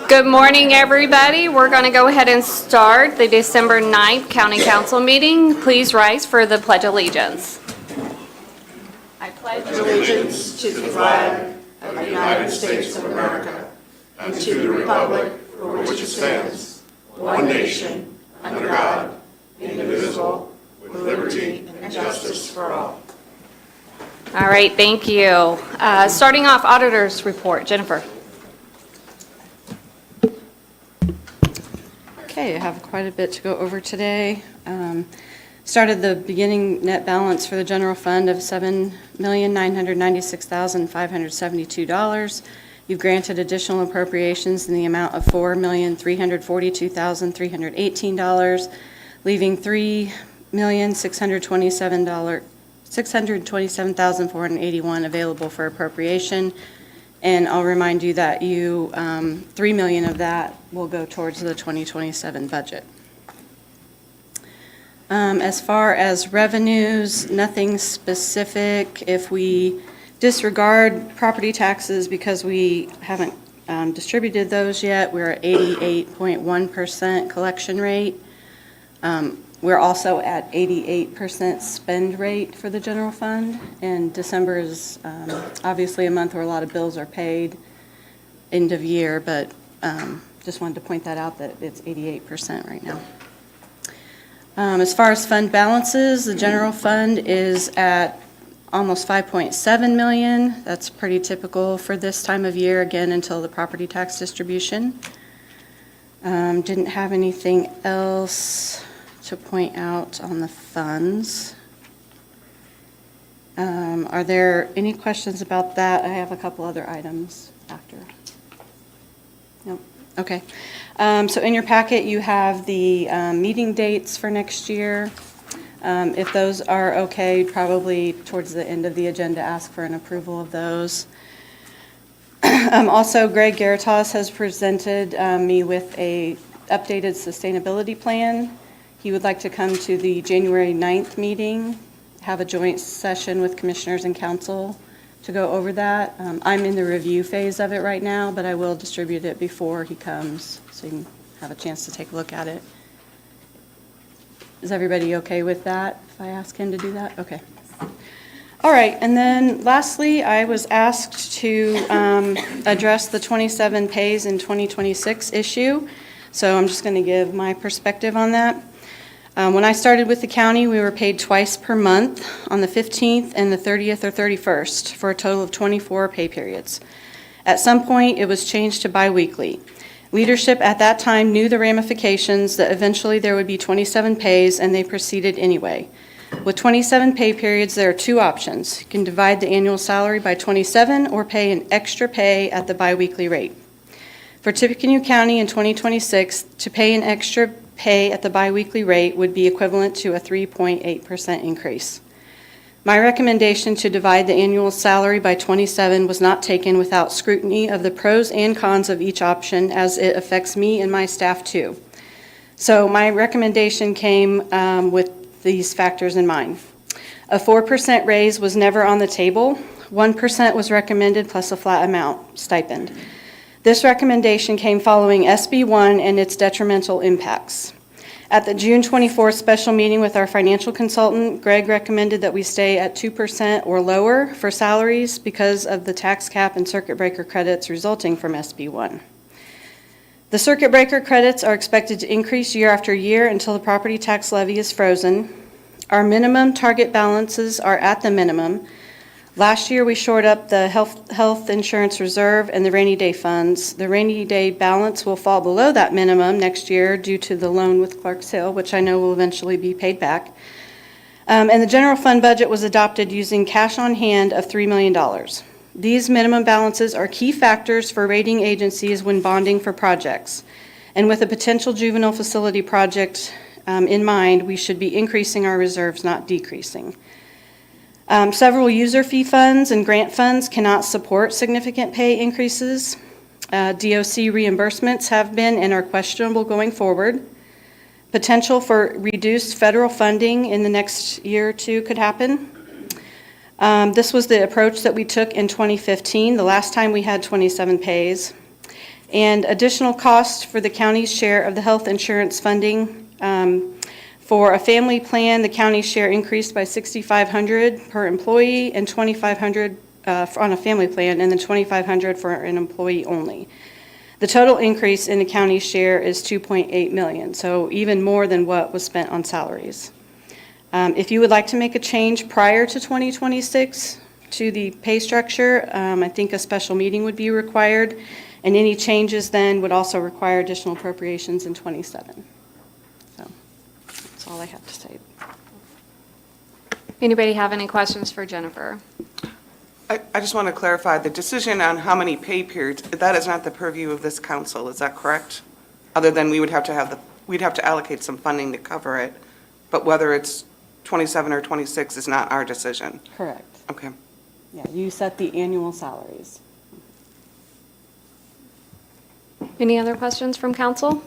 Good morning, everybody. We're going to go ahead and start the December 9th County Council meeting. Please rise for the Pledge of Allegiance. I pledge allegiance to the flag of the United States of America and to the republic for which it stands, one nation, under God, indivisible, with liberty and justice for all. All right, thank you. Starting off, auditor's report. Jennifer. Okay, I have quite a bit to go over today. Started the beginning net balance for the general fund of $7,996,572. You've granted additional appropriations in the amount of $4,342,318, leaving $3,627,481 available for appropriation. And I'll remind you that $3 million of that will go towards the 2027 budget. As far as revenues, nothing specific. If we disregard property taxes because we haven't distributed those yet, we're at 88.1% collection rate. We're also at 88% spend rate for the general fund, and December is obviously a month where a lot of bills are paid end of year, but just wanted to point that out that it's 88% right now. As far as fund balances, the general fund is at almost $5.7 million. That's pretty typical for this time of year, again, until the property tax distribution. Didn't have anything else to point out on the funds. Are there any questions about that? I have a couple other items after. No? Okay. So in your packet you have the meeting dates for next year. If those are okay, probably towards the end of the agenda ask for an approval of those. Also, Greg Garitas has presented me with a updated sustainability plan. He would like to come to the January 9th meeting, have a joint session with commissioners and council to go over that. I'm in the review phase of it right now, but I will distribute it before he comes so you can have a chance to take a look at it. Is everybody okay with that if I ask him to do that? Okay. All right, and then lastly, I was asked to address the 27 pays in 2026 issue. So I'm just going to give my perspective on that. When I started with the county, we were paid twice per month on the 15th and the 30th or 31st for a total of 24 pay periods. At some point, it was changed to biweekly. Leadership at that time knew the ramifications that eventually there would be 27 pays, and they proceeded anyway. With 27 pay periods, there are two options. You can divide the annual salary by 27 or pay an extra pay at the biweekly rate. For Tippecanoe County in 2026, to pay an extra pay at the biweekly rate would be equivalent to a 3.8% increase. My recommendation to divide the annual salary by 27 was not taken without scrutiny of the pros and cons of each option, as it affects me and my staff too. So my recommendation came with these factors in mind. A 4% raise was never on the table. 1% was recommended plus a flat amount stipend. This recommendation came following SB 1 and its detrimental impacts. At the June 24th special meeting with our financial consultant, Greg recommended that we stay at 2% or lower for salaries because of the tax cap and circuit breaker credits resulting from SB 1. The circuit breaker credits are expected to increase year after year until the property tax levy is frozen. Our minimum target balances are at the minimum. Last year, we shored up the health insurance reserve and the rainy day funds. The rainy day balance will fall below that minimum next year due to the loan with Clarks Hill, which I know will eventually be paid back. And the general fund budget was adopted using cash on hand of $3 million. These minimum balances are key factors for rating agencies when bonding for projects. And with a potential juvenile facility project in mind, we should be increasing our reserves, not decreasing. Several user fee funds and grant funds cannot support significant pay increases. DOC reimbursements have been and are questionable going forward. Potential for reduced federal funding in the next year or two could happen. This was the approach that we took in 2015, the last time we had 27 pays. And additional cost for the county's share of the health insurance funding. For a family plan, the county's share increased by $6,500 per employee and $2,500 on a family plan, and then $2,500 for an employee only. The total increase in the county's share is $2.8 million, so even more than what was spent on salaries. If you would like to make a change prior to 2026 to the pay structure, I think a special meeting would be required, and any changes then would also require additional appropriations in 27. So that's all I have to say. Anybody have any questions for Jennifer? I just want to clarify, the decision on how many pay periods, that is not the purview of this council, is that correct? Other than we'd have to allocate some funding to cover it, but whether it's 27 or 26 is not our decision. Correct. Okay. Yeah, you set the annual salaries. Any other questions from council?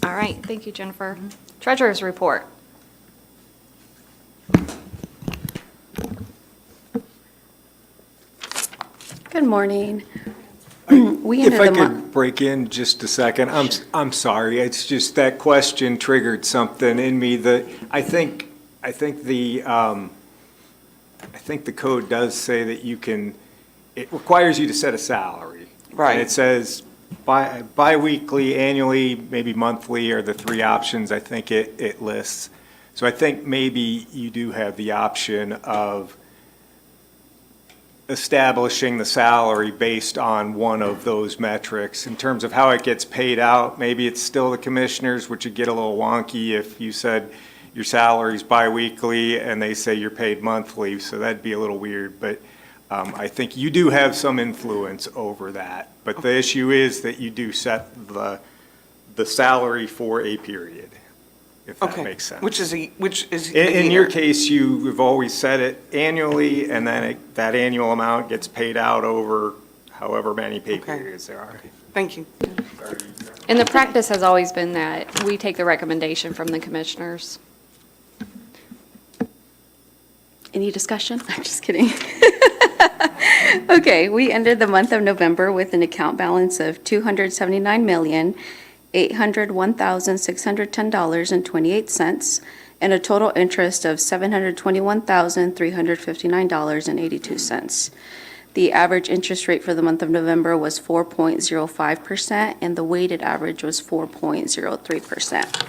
All right, thank you, Jennifer. Treasurer's report. Good morning. We If ended I the month. could break in just a second, I'm sorry, it's just that question triggered something in me that I think the code does say that it requires you to set a salary. Right. And it says bi-weekly, annually, maybe monthly are the three options I think it lists. So I think maybe you do have the option of establishing the salary based on one of those metrics. In terms of how it gets paid out, maybe it's still the commissioners, which would get a little wonky if you said your salary's biweekly and they say you're paid monthly, so that'd be a little weird. But I think you do have some influence over that. But the issue is that you do set the salary for a period, if that Okay. makes sense. Which is In your case, you've always set it annually, and then that annual amount gets paid out over however many pay Okay. periods there are. Thank you. And the practice has always been that we take the recommendation from the commissioners. Any discussion? I'm just kidding. Okay, we ended the month of November with an account balance of $279,801,610.28 and a total interest of $721,359.82. The average interest rate for the month of November was 4.05%, and the weighted average was 4.03%.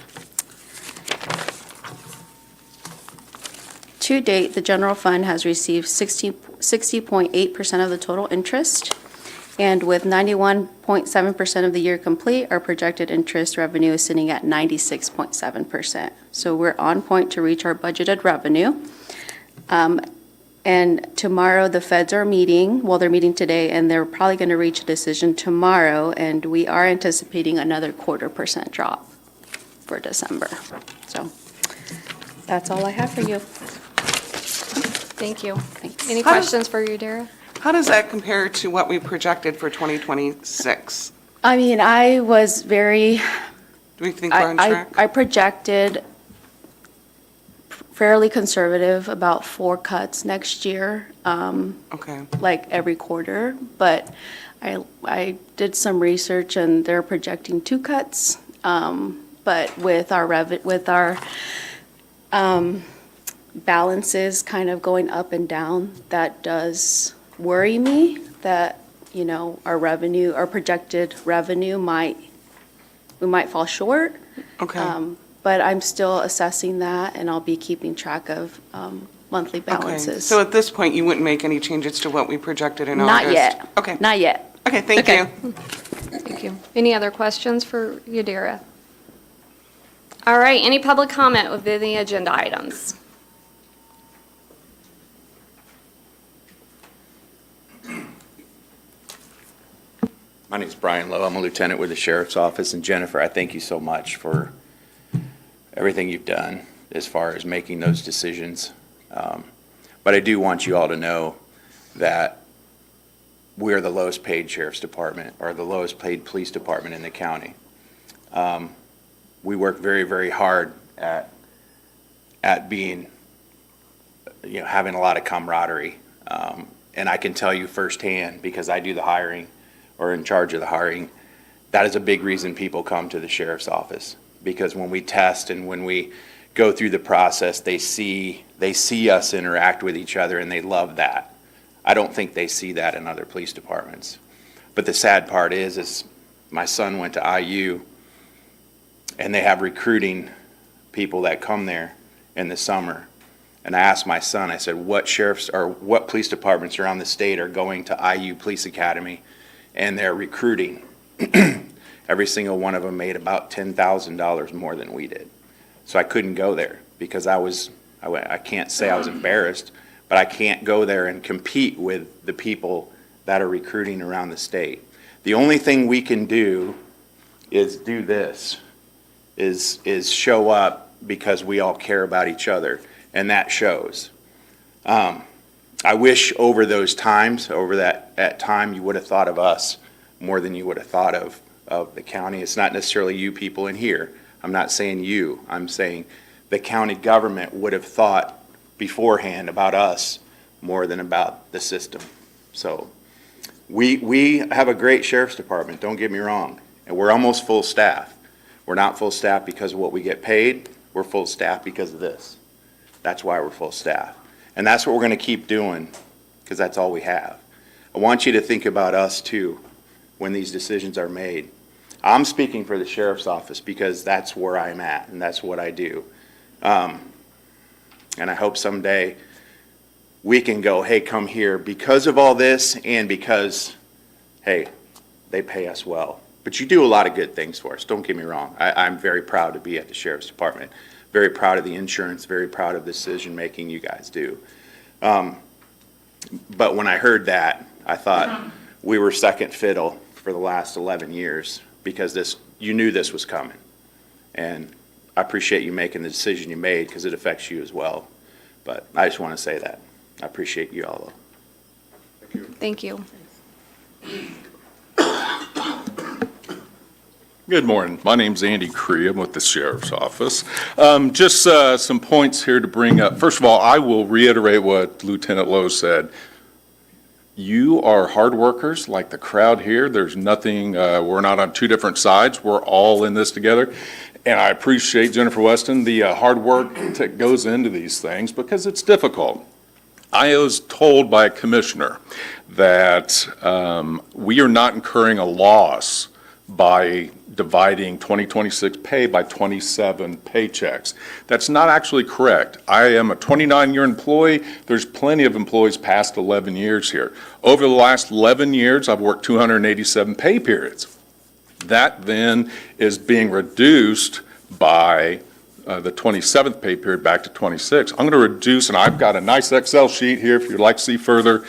To date, the general fund has received 60.8% of the total interest, and with 91.7% of the year complete, our projected interest revenue is sitting at 96.7%. So we're on point to reach our budgeted revenue. And tomorrow, the feds are meeting, well, they're meeting today, and they're probably going to reach a decision tomorrow, and we are anticipating another 0.25% drop for December. So that's all I have for you. Thank you. Thanks. Any How does- questions for you, Dara? How does that compare to what we projected for 2026? I mean, I was very, Do we think we're on track? I projected fairly conservative, about 4 cuts next year, Okay. like every quarter. But I did some research and they're projecting 2 cuts. But with our balances kind of going up and down, that does worry me that, you know, our projected revenue we might fall short. Okay. But I'm still assessing that, and I'll be keeping track of monthly Okay. balances. So at this point, you wouldn't make any changes to what we projected in August? Not yet. Okay. Not yet. Okay, thank Okay. you. Thank you. Any other questions for Yadira? All right, any public comment within the agenda items? My name's Brian Lowe. I'm a lieutenant with the Sheriff's Office. And Jennifer, I thank you so much for everything you've done as far as making those decisions. But I do want you all to know that we're the lowest paid sheriff's department, or the lowest paid police department in the county. We work very, very hard at being, having a lot of camaraderie. And I can tell you firsthand, because I do the hiring, or in charge of the hiring, that is a big reason people come to the sheriff's office. Because when we test and when we go through the process, they see us interact with each other, and they love that. I don't think they see that in other police departments. But the sad part is my son went to IU, and they have recruiting people that come there in the summer. And I asked my son, I said, what police departments around the state are going to IU Police Academy, and they're recruiting? Every single one of them made about $10,000 more than we did. So I couldn't go there because I can't say I was embarrassed, but I can't go there and compete with the people that are recruiting around the state. The only thing we can do is do this, is show up because we all care about each other, and that shows. I wish over those times, over that time, you would have thought of us more than you would have thought of the county. It's not necessarily you people in here. I'm not saying you. I'm saying the county government would have thought beforehand about us more than about the system. So we have a great sheriff's department, don't get me wrong, and we're almost full staff. We're not full staff because of what we get paid. We're full staff because of this. That's why we're full staff. And that's what we're going to keep doing, because that's all we have. I want you to think about us too when these decisions are made. I'm speaking for the sheriff's office because that's where I'm at and that's what I do. And I hope someday we can go, hey, come here because of all this and because, hey, they pay us well. But you do a lot of good things for us, don't get me wrong. I'm very proud to be at the sheriff's department. Very proud of the insurance, very proud of the decision-making you guys do. But when I heard that, I thought we were second fiddle for the last 11 years because you knew this was coming. And I appreciate you making the decision you made because it affects you as well. But I just want to say that. I appreciate you all, though. Thank you. Good morning. My name's Andy Cree. I'm with the Sheriff's Office. Just some points here to bring up. First of all, I will reiterate what Lieutenant Lowe said. You are hard workers like the crowd here. There's nothing, we're not on two different sides. We're all in this together. And I appreciate, Jennifer Weston, the hard work that goes into these things because it's difficult. I was told by a commissioner that we are not incurring a loss by dividing 2026 pay by 27 paychecks. That's not actually correct. I am a 29-year employee. There's plenty of employees past 11 years here. Over the last 11 years, I've worked 287 pay periods. That then is being reduced by the 27th pay period back to 26. I'm going to reduce, and I've got a nice Excel sheet here if you'd like to see further.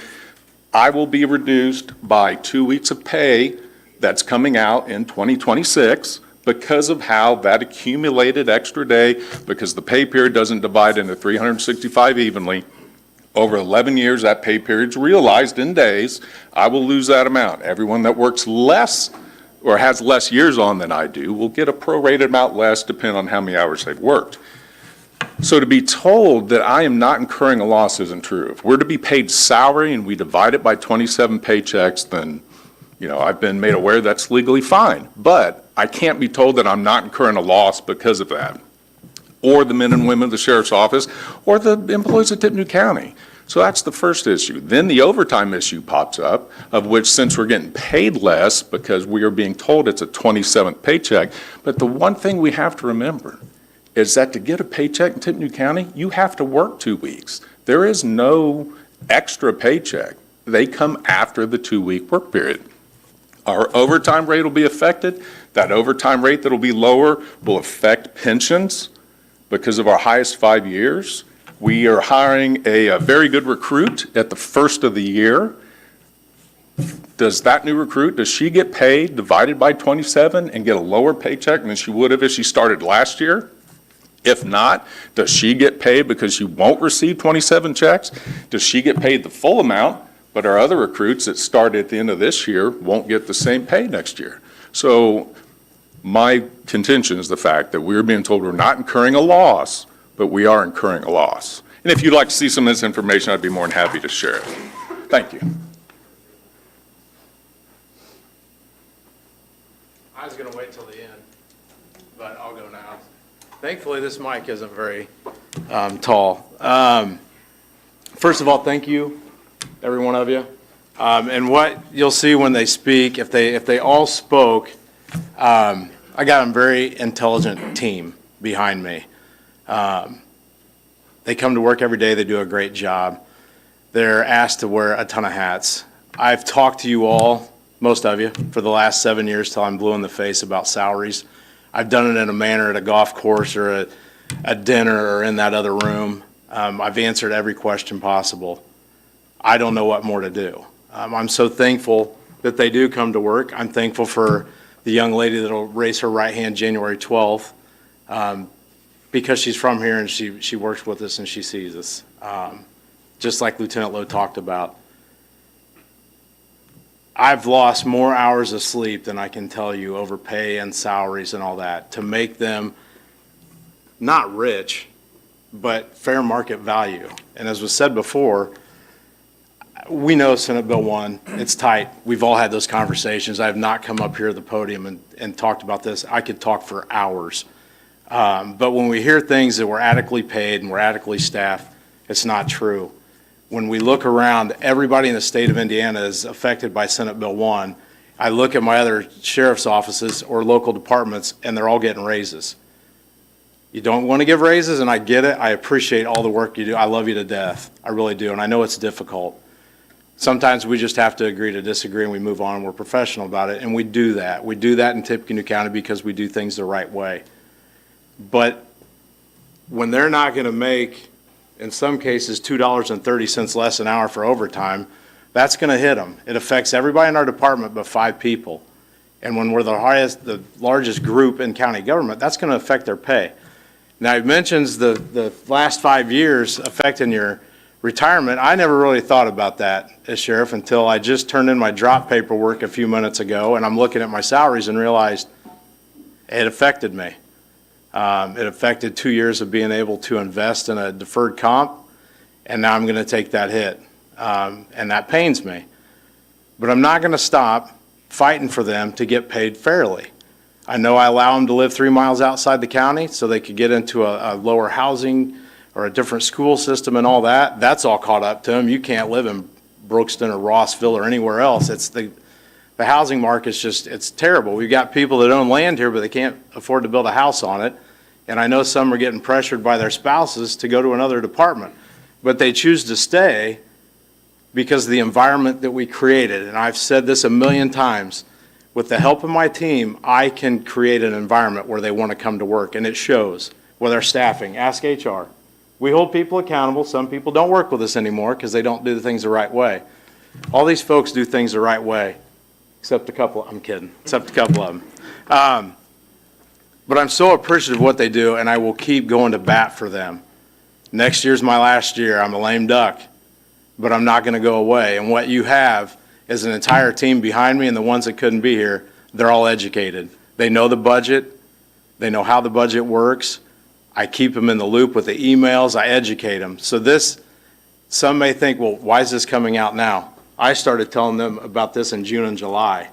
I will be reduced by 2 weeks of pay that's coming out in 2026 because of how that accumulated extra day, because the pay period doesn't divide into 365 evenly. Over 11 years, that pay period's realized in days. I will lose that amount. Everyone that works less or has less years on than I do will get a prorated amount less depending on how many hours they've worked. So to be told that I am not incurring a loss isn't true. If we're to be paid salary and we divide it by 27 paychecks, then I've been made aware that's legally fine, but I can't be told that I'm not incurring a loss because of that, or the men and women of the Sheriff's Office, or the employees of Tippecanoe County. So that's the first issue. Then the overtime issue pops up, of which since we're getting paid less because we are being told it's a 27th paycheck, but the one thing we have to remember is that to get a paycheck in Tippecanoe County, you have to work 2 weeks. There is no extra paycheck. They come after the 2-week work period. Our overtime rate will be affected. That overtime rate that will be lower will affect pensions because of our highest 5 years. We are hiring a very good recruit at the first of the year. Does that new recruit, does she get paid divided by 27 and get a lower paycheck than she would have if she started last year? If not, does she get paid because she won't receive 27 checks? Does she get paid the full amount but our other recruits that start at the end of this year won't get the same pay next year. So my contention is the fact that we're being told we're not incurring a loss, but we are incurring a loss. And if you'd like to see some of this information, I'd be more than happy to share it. Thank you. I was going to wait till the end, but I'll go now. Thankfully, this mic isn't very tall. First of all, thank you, every one of you. And what you'll see when they speak, if they all spoke, I got a very intelligent team behind me. They come to work every day. They do a great job. They're asked to wear a ton of hats. I've talked to you all, most of you, for the last 7 years till I'm blue in the face about salaries. I've done it in a manner at a golf course or a dinner or in that other room. I've answered every question possible. I don't know what more to do. I'm so thankful that they do come to work. I'm thankful for the young lady that'll raise her right hand January 12th because she's from here and she works with us and she sees us. Just like Lieutenant Lowe talked about. I've lost more hours of sleep than I can tell you over pay and salaries and all that to make them not rich, but fair market value. And as was said before, we know Senate Bill 1, it's tight. We've all had those conversations. I have not come up here at the podium and talked about this. I could talk for hours. But when we hear things that we're adequately paid and we're adequately staffed, it's not true. When we look around, everybody in the state of Indiana is affected by Senate Bill 1. I look at my other sheriff's offices or local departments, and they're all getting raises. You don't want to give raises, and I get it. I appreciate all the work you do. I love you to death. I really do, and I know it's difficult. Sometimes we just have to agree to disagree, and we move on, and we're professional about it, and we do that. We do that in Tippecanoe County because we do things the right way. But when they're not going to make, in some cases, $2.30 less an hour for overtime, that's going to hit them. It affects everybody in our department but 5 people. And when we're the largest group in county government, that's going to affect their pay. Now, it mentions the last 5 years affecting your retirement. I never really thought about that as sheriff until I just turned in my drop paperwork a few minutes ago, and I'm looking at my salaries and realized it affected me. It affected 2 years of being able to invest in a deferred comp, and now I'm going to take that hit, and that pains me. But I'm not going to stop fighting for them to get paid fairly. I know I allow them to live 3 miles outside the county so they could get into a lower housing or a different school system and all that. That's all caught up to them. You can't live in Brookston or Rossville or anywhere else. It's the housing market's just, it's terrible. We've got people that own land here, but they can't afford to build a house on it. And I know some are getting pressured by their spouses to go to another department. But they choose to stay because of the environment that we created. And I've said this a million times. With the help of my team, I can create an environment where they want to come to work. And it shows with our staffing. Ask HR. We hold people accountable. Some people don't work with us anymore because they don't do the things the right way. All these folks do things the right way. Except a couple, I'm kidding, except a couple of them. But I'm so appreciative of what they do, and I will keep going to bat for them. Next year's my last year. I'm a lame duck, but I'm not going to go away. And what you have is an entire team behind me, and the ones that couldn't be here, they're all educated. They know the budget. They know how the budget works. I keep them in the loop with the emails. I educate them. So this, some may think, well, why is this coming out now? I started telling them about this in June and July.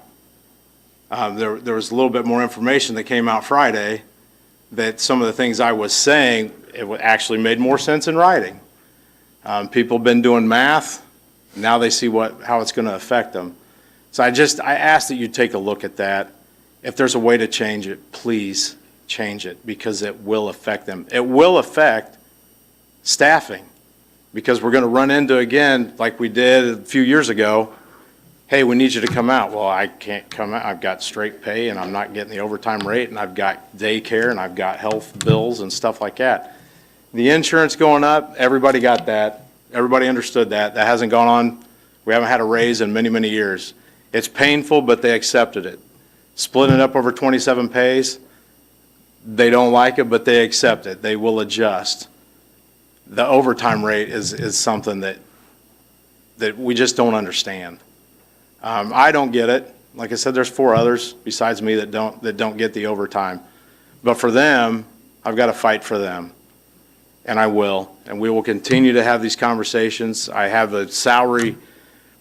There was a little bit more information that came out Friday that some of the things I was saying, it actually made more sense in writing. People have been doing math. Now they see how it's going to affect them. So I ask that you take a look at that. If there's a way to change it, please change it because it will affect them. It will affect staffing. Because we're going to run into, again, like we did a few years ago, hey, we need you to come out. Well, I can't come out. I've got straight pay, and I'm not getting the overtime rate, and I've got daycare, and I've got health bills and stuff like that. The insurance going up, everybody got that. Everybody understood that. That hasn't gone on. We haven't had a raise in many, many years. It's painful, but they accepted it. Splitting it up over 27 pays, they don't like it, but they accept it. They will adjust. The overtime rate is something that that we just don't understand. I don't get it. Like I said, there's 4 others besides me that don't get the overtime. But for them, I've got to fight for them. And I will. And we will continue to have these conversations. I have a salary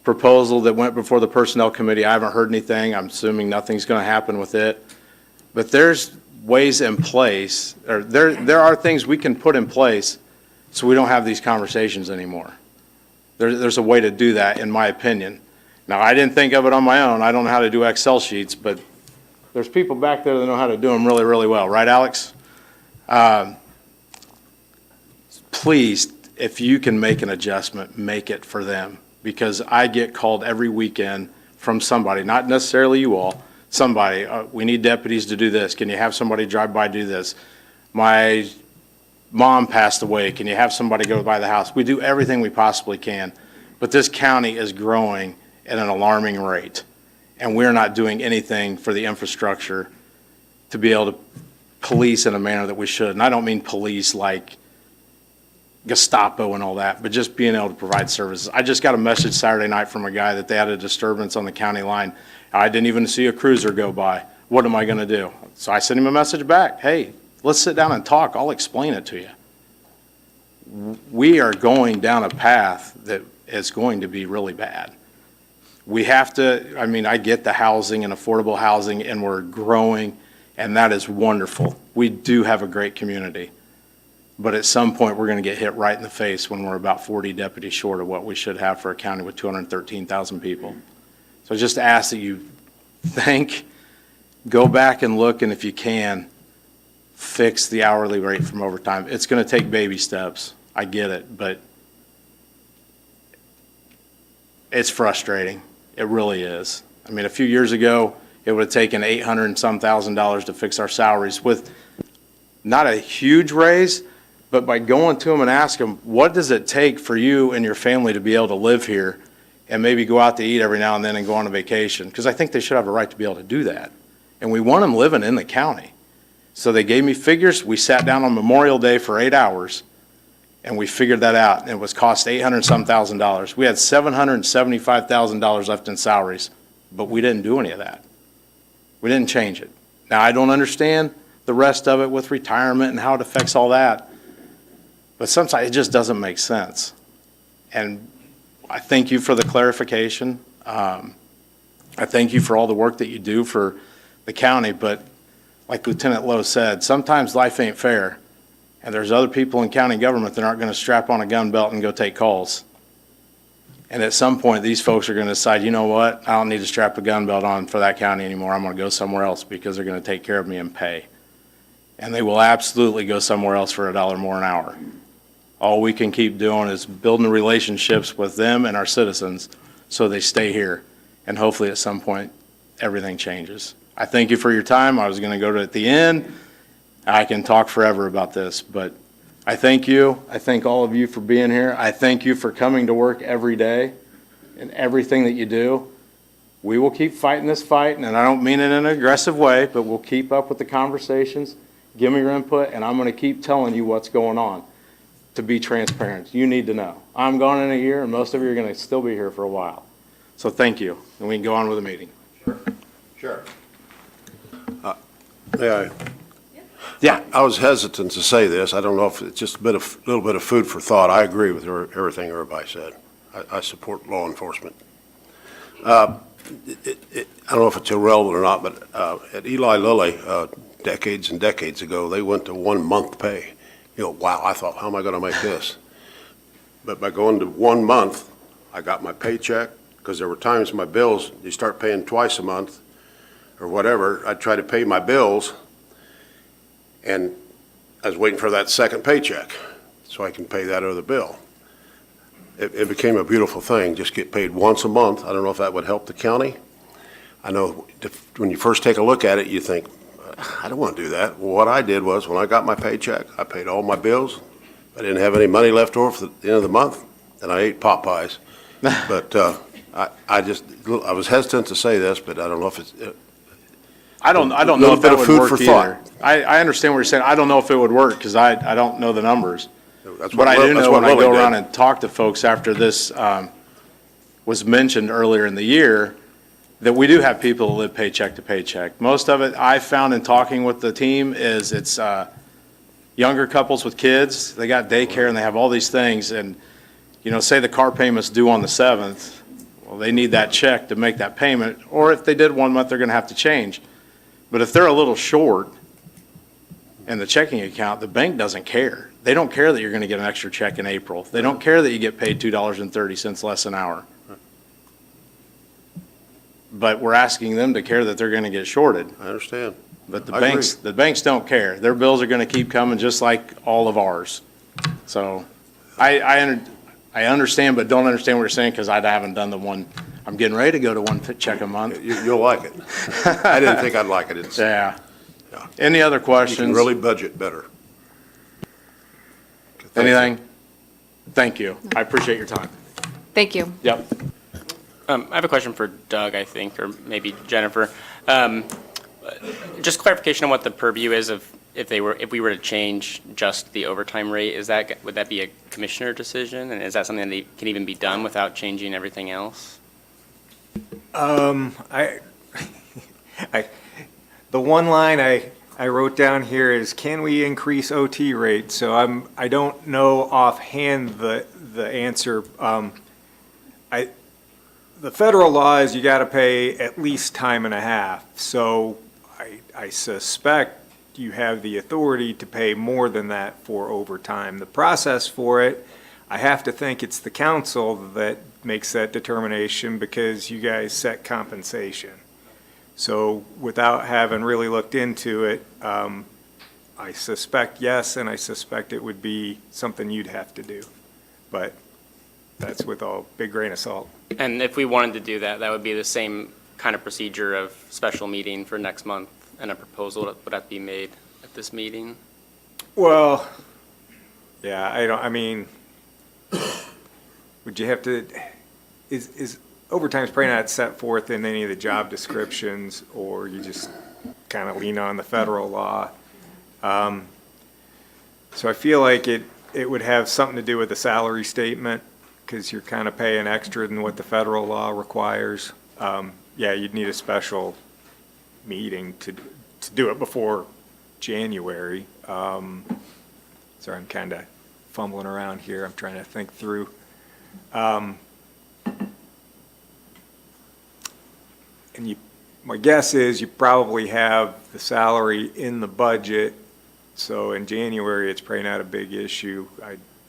proposal that went before the Personnel Committee. I haven't heard anything. I'm assuming nothing's going to happen with it. But there's ways in place, or there are things we can put in place so we don't have these conversations anymore. There's a way to do that, in my opinion. Now, I didn't think of it on my own. I don't know how to do Excel sheets, but there's people back there that know how to do them really, really well. Right, Alex? Please, if you can make an adjustment, make it for them. Because I get called every weekend from somebody, not necessarily you all, somebody, we need deputies to do this. Can you have somebody drive by do this? My mom passed away. Can you have somebody go by the house? We do everything we possibly can. But this county is growing at an alarming rate. And we're not doing anything for the infrastructure to be able to police in a manner that we should. And I don't mean police like Gestapo and all that, but just being able to provide services. I just got a message Saturday night from a guy that they had a disturbance on the county line. I didn't even see a cruiser go by. What am I going to do? So I sent him a message back. Hey, let's sit down and talk. I'll explain it to you. We are going down a path that is going to be really bad. We have to, I get the housing and affordable housing, and we're growing, and that is wonderful. We do have a great community. But at some point, we're going to get hit right in the face when we're about 40 deputies short of what we should have for a county with 213,000 people. So I just ask that you think, go back and look, and if you can, fix the hourly rate from overtime. It's going to take baby steps. I get it, but it's frustrating. It really is. A few years ago, it would have taken $800 and some thousand to fix our salaries with not a huge raise, but by going to them and ask them, what does it take for you and your family to be able to live here and maybe go out to eat every now and then and go on a vacation? Because I think they should have a right to be able to do that. And we want them living in the county. So they gave me figures. We sat down on Memorial Day for 8 hours, and we figured that out. And it was cost $800 and some thousand. We had $775,000 left in salaries, but we didn't do any of that. We didn't change it. Now, I don't understand the rest of it with retirement and how it affects all that. But sometimes it just doesn't make sense. And I thank you for the clarification. I thank you for all the work that you do for the county. But like Lieutenant Lowe said, sometimes life ain't fair. And there's other people in county government that aren't going to strap on a gun belt and go take calls. And at some point, these folks are going to decide, you know what, I don't need to strap a gun belt on for that county anymore. I'm going to go somewhere else because they're going to take care of me and pay. And they will absolutely go somewhere else for $1 more an hour. All we can keep doing is building relationships with them and our citizens so they stay here. And hopefully at some point, everything changes. I thank you for your time. I was going to go to at the end. I can talk forever about this, but I thank you. I thank all of you for being here. I thank you for coming to work every day and everything that you do. We will keep fighting this fight, and I don't mean it in an aggressive way, but we'll keep up with the conversations. Give me your input, and I'm going to keep telling you what's going on. To be transparent, you need to know. I'm gone in a year, and most of you are going to still be here for a while. So thank you, and we can go on with the meeting. Sure. Yeah. I was hesitant to say this. I don't know if it's just a little bit of food for thought. I agree with everything everybody said. I support law enforcement. I don't know if it's irrelevant or not, but at Eli Lilly, decades and decades ago, they went to 1 month pay. Wow, I thought, how am I going to make this? But by going to 1 month, I got my paycheck, because there were times my bills, you start paying twice a month or whatever. I'd try to pay my bills, and I was waiting for that second paycheck so I can pay that other bill. It became a beautiful thing, just get paid once a month. I don't know if that would help the county. I know when you first take a look at it, you think, I don't want to do that. Well, what I did was, when I got my paycheck, I paid all my bills. I didn't have any money left over for the end of the month, and I ate pot pies. But I was hesitant to say this, but I don't know if it's. I don't know if that would work either. I understand what you're saying. I don't know if it would work because I don't know the numbers. But I do know when I go around and talk to folks after this was mentioned earlier in the year, that we do have people that live paycheck to paycheck. Most of it, I found in talking with the team, is it's younger couples with kids. They got daycare and they have all these things. And, you know, say the car payment's due on the 7th. Well, they need that check to make that payment. Or if they did 1 month, they're going to have to change. But if they're a little short in the checking account, the bank doesn't care. They don't care that you're going to get an extra check in April. They don't care that you get paid $2.30 less an hour. But we're asking them to care that they're going to get shorted. I understand. But I agree. the banks don't care. Their bills are going to keep coming just like all of ours. So I understand, but don't understand what you're saying because I haven't done the one. I'm getting ready to go to one check a month. You'll like it. I didn't think I'd like it. It's, Yeah. Yeah. Any other you questions? can really budget better. Thank you. Anything? Thank you. I appreciate your time. Thank you. Yep. I have a question for Doug, I think, or maybe Jennifer. Just clarification on what the purview is of if we were to change just the overtime rate. Would that be a commissioner decision, and is that something that can even be done without changing everything else? The one line I wrote down here is, can we increase OT rates? So I don't know offhand the answer. The federal law is you got to pay at least time and a half. So I suspect you have the authority to pay more than that for overtime. The process for it, I have to think it's the council that makes that determination because you guys set compensation. So without having really looked into it, I suspect yes, and I suspect it would be something you'd have to do. But that's with a big grain of salt. And if we wanted to do that, that would be the same kind of procedure of special meeting for next month and a proposal would that be made at this meeting? Well, yeah, would you have to, is overtime's probably not set forth in any of the job descriptions, or you just kind of lean on the federal law? So I feel like it would have something to do with the salary statement, because you're kind of paying extra than what the federal law requires. Yeah, you'd need a special meeting to do it before January. Sorry, I'm kind of fumbling around here. I'm trying to think through. And my guess is you probably have the salary in the budget, so in January, it's probably not a big issue.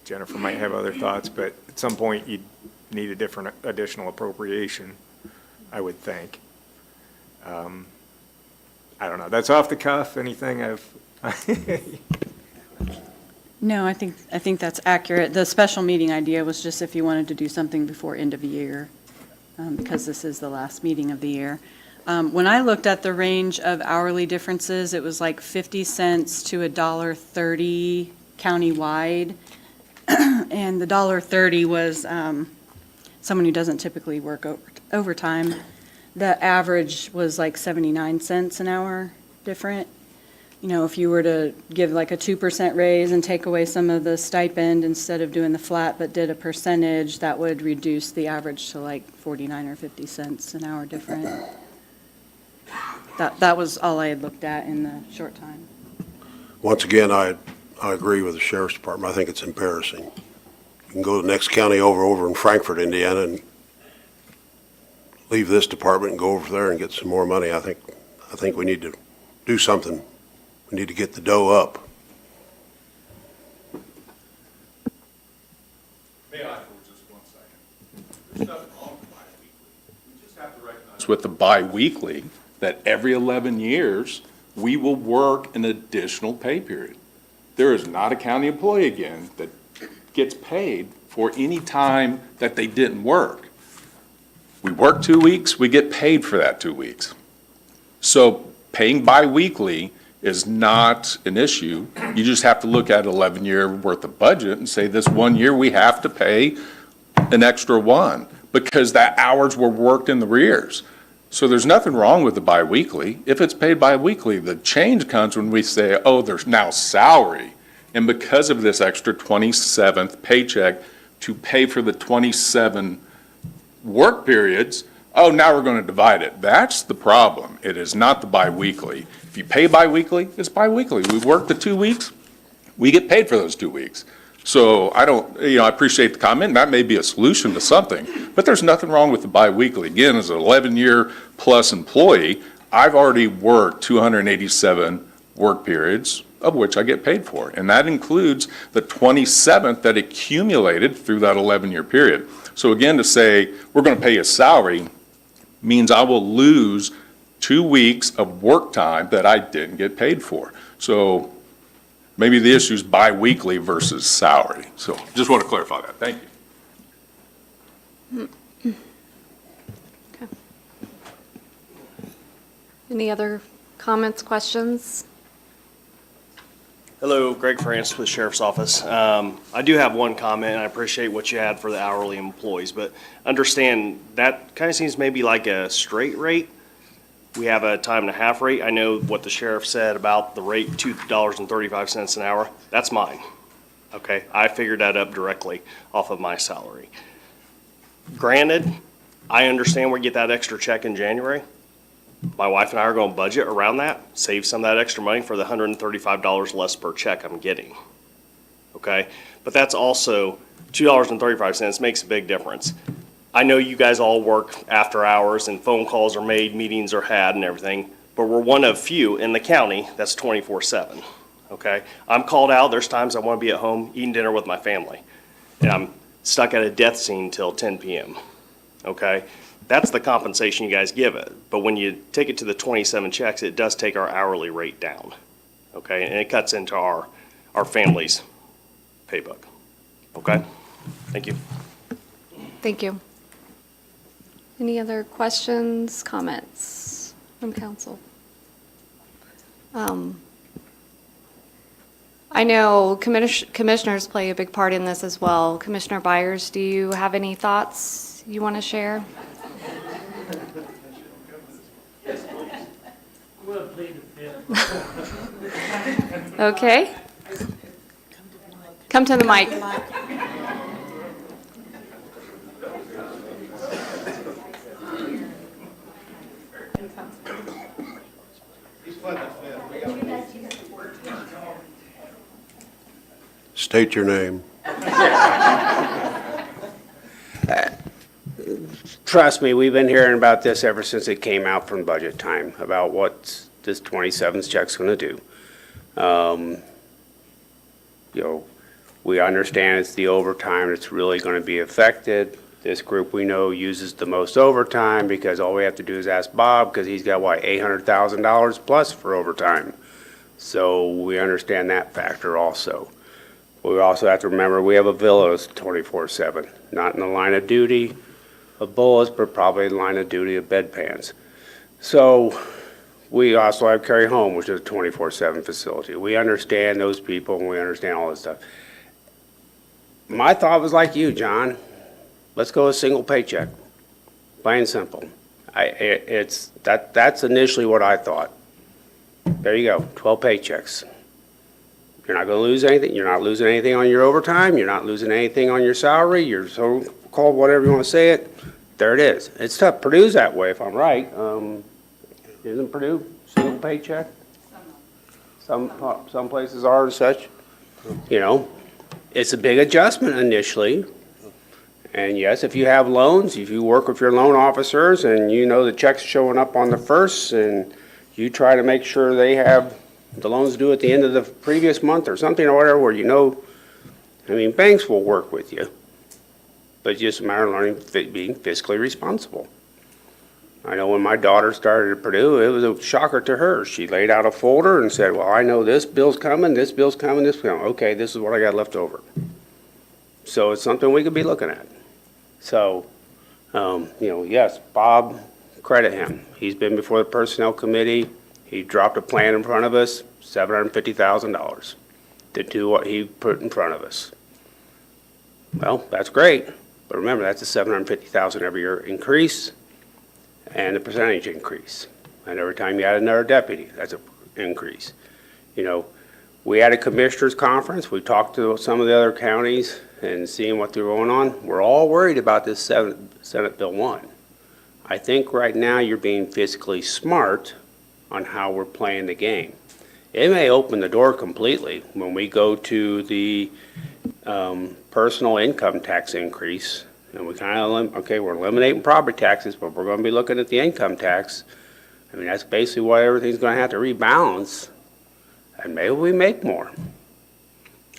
Jennifer might have other thoughts, but at some point, you'd need a different additional appropriation, I would think. I don't know. That's off the cuff. Anything No, I think that's accurate. The special meeting idea was just if you wanted to do something before end of year, because this is the last meeting of the year. When I looked at the range of hourly differences, it was like 50 cents to $1.30 countywide. And the $1.30 was someone who doesn't typically work overtime. The average was like 79 cents an hour different. You know, if you were to give like a 2% raise and take away some of the stipend instead of doing the flat but did a percentage, that would reduce the average to like 49 or 50 cents an hour different. That was all I had looked at in the short time. Once again, I agree with the sheriff's department. I think it's embarrassing. You can go to the next county over in Frankfort, Indiana, and leave this department and go over there and get some more money. I think we need to do something. We need to get the dough up. May I for just 1 second? There's nothing wrong with bi-weekly. We just have to recognize with the bi-weekly that every 11 years, we will work an additional pay period. There is not a county employee again that gets paid for any time that they didn't work. We work 2 weeks, we get paid for that 2 weeks. So paying bi-weekly is not an issue. You just have to look at 11-year worth of budget and say this 1 year we have to pay an extra one because that hours were worked in the rears. So there's nothing wrong with the bi-weekly. If it's paid bi-weekly, the change comes when we say, oh, there's now salary. And because of this extra 27th paycheck to pay for the 27 work periods, oh, now we're going to divide it. That's the problem. It is not the biweekly. If you pay biweekly, it's biweekly. We work the 2 weeks, we get paid for those 2 weeks. So I don't, I appreciate the comment. That may be a solution to something, but there's nothing wrong with the biweekly. Again, as an 11-year plus employee, I've already worked 287 work periods, of which I get paid for. And that includes the 27th that accumulated through that 11-year period. So again, to say we're going to pay a salary means I will lose 2 weeks of work time that I didn't get paid for. So maybe the issue is biweekly versus salary. So just want to clarify that. Thank you. Any other comments, questions? Hello, Greg France with Sheriff's Office. I do have one comment, and I appreciate what you had for the hourly employees, but understand that kind of seems maybe like a straight rate. We have a time and a half rate. I know what the sheriff said about the rate, $2.35 an hour. That's mine. Okay, I figured that up directly off of my salary. Granted, I understand we get that extra check in January. My wife and I are going to budget around that, save some of that extra money for the $135 less per check I'm getting. Okay, but that's also $2.35 makes a big difference. I know you guys all work after hours and phone calls are made, meetings are had and everything, but we're one of few in the county that's 24/7. Okay, I'm called out. There's times I want to be at home eating dinner with my family, and I'm stuck at a death scene till 10 p.m. Okay. That's the compensation you guys give it. But when you take it to the 27 checks, it does take our hourly rate down. Okay, and it cuts into our family's paybook. Okay, thank you. Thank you. Any other questions, comments from council? I know commissioners play a big part in this as well. Commissioner Byers, do you have any thoughts you want to share? Okay. Come to the mic. State your name. Trust me, we've been hearing about this ever since it came out from budget time, about what this 27th check's going to do. We understand it's the overtime that's really going to be affected. This group we know uses the most overtime because all we have to do is ask Bob because he's got, $800,000 plus for overtime. So we understand that factor also. We also have to remember we have a villa that's 24/7, not in the line of duty of bullets, but probably in the line of duty of bedpans. So we also have Carry Home, which is a 24/7 facility. We understand those people and we understand all this stuff. My thought was like you, John. Let's go a single paycheck, plain and simple. That's initially what I thought. There you go, 12 paychecks. You're not going to lose anything. You're not losing anything on your overtime. You're not losing anything on your salary. Your so-called whatever you want to say it. There it is. It's tough. Purdue's that way, if I'm right. Isn't Purdue single paycheck? Some places are and such. It's a big adjustment initially. And yes, if you have loans, if you work with your loan officers and you know the check's showing up on the first and you try to make sure they have the loans due at the end of the previous month or something or whatever, where banks will work with you. But it's just a matter of learning being fiscally responsible. I know when my daughter started at Purdue, it was a shocker to her. She laid out a folder and said, well, I know this bill's coming, this bill's coming, this bill's coming. Okay, this is what I got left over. So it's something we could be looking at. So, yes, Bob, credit him. He's been before the Personnel Committee. He dropped a plan in front of us, $750,000 to do what he put in front of us. Well, that's great, but remember, that's a $750,000 every year increase and a percentage increase. And every time you add another deputy, that's an increase. We had a commissioners conference. We talked to some of the other counties, and seeing what they're going on, we're all worried about this Senate Bill 1. I think right now you're being fiscally smart on how we're playing the game. It may open the door completely when we go to the personal income tax increase, and we kind of, okay, we're eliminating property taxes, but we're going to be looking at the income tax. I mean, that's basically why everything's going to have to rebalance, and maybe we make more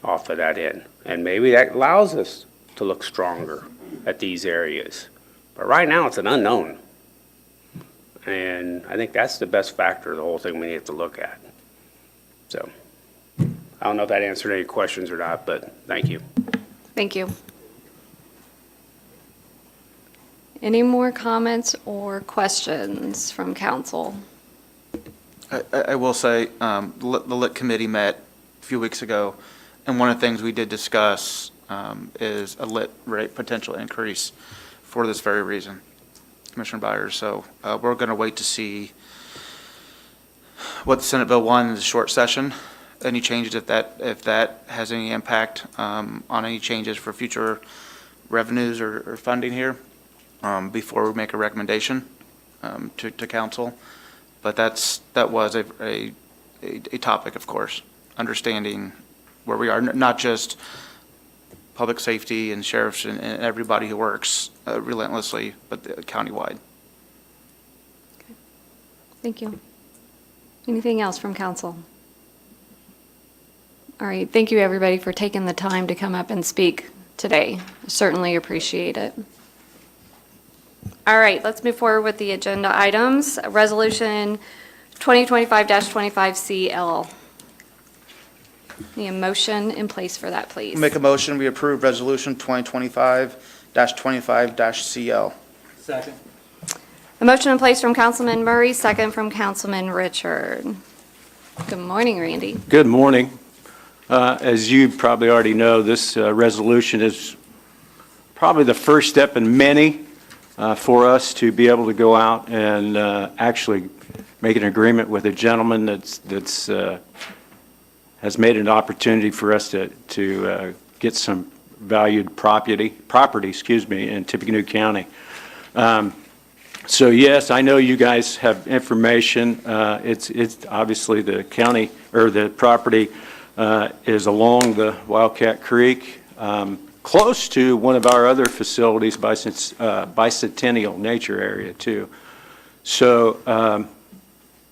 off of that end, and maybe that allows us to look stronger at these areas. But right now, it's an unknown, and I think that's the best factor of the whole thing we need to look at. So, I don't know if that answered any questions or not, but thank you. Thank you. Any more comments or questions from council? I will say, the LIT committee met a few weeks ago, and one of the things we did discuss is a LIT rate potential increase for this very reason, Commissioner Byers. So we're going to wait to see what Senate Bill 1 is, a short session, any changes, if that has any impact on any changes for future revenues or funding here, before we make a recommendation to council. But that was a topic, of course, understanding where we are, not just public safety and sheriffs and everybody who works relentlessly, but countywide. Thank you. Anything else from council? All right, thank you, everybody, for taking the time to come up and speak today. Certainly appreciate it. All right, let's move forward with the agenda items. Resolution 2025-25CL. Need a motion in place for that, please. Make a motion, we approve Resolution 2025-25-CL. Second. A motion in place from Councilman Murray, second from Councilman Richard. Good morning, Randy. Good morning. As you probably already know, this resolution is probably the first step in many for us to be able to go out and actually make an agreement with a gentleman that's has made an opportunity for us to get some valued property, in Tippecanoe County. So yes, I know you guys have information. It's obviously the county, or the property is along the Wildcat Creek, close to one of our other facilities, Bicentennial Nature Area too. So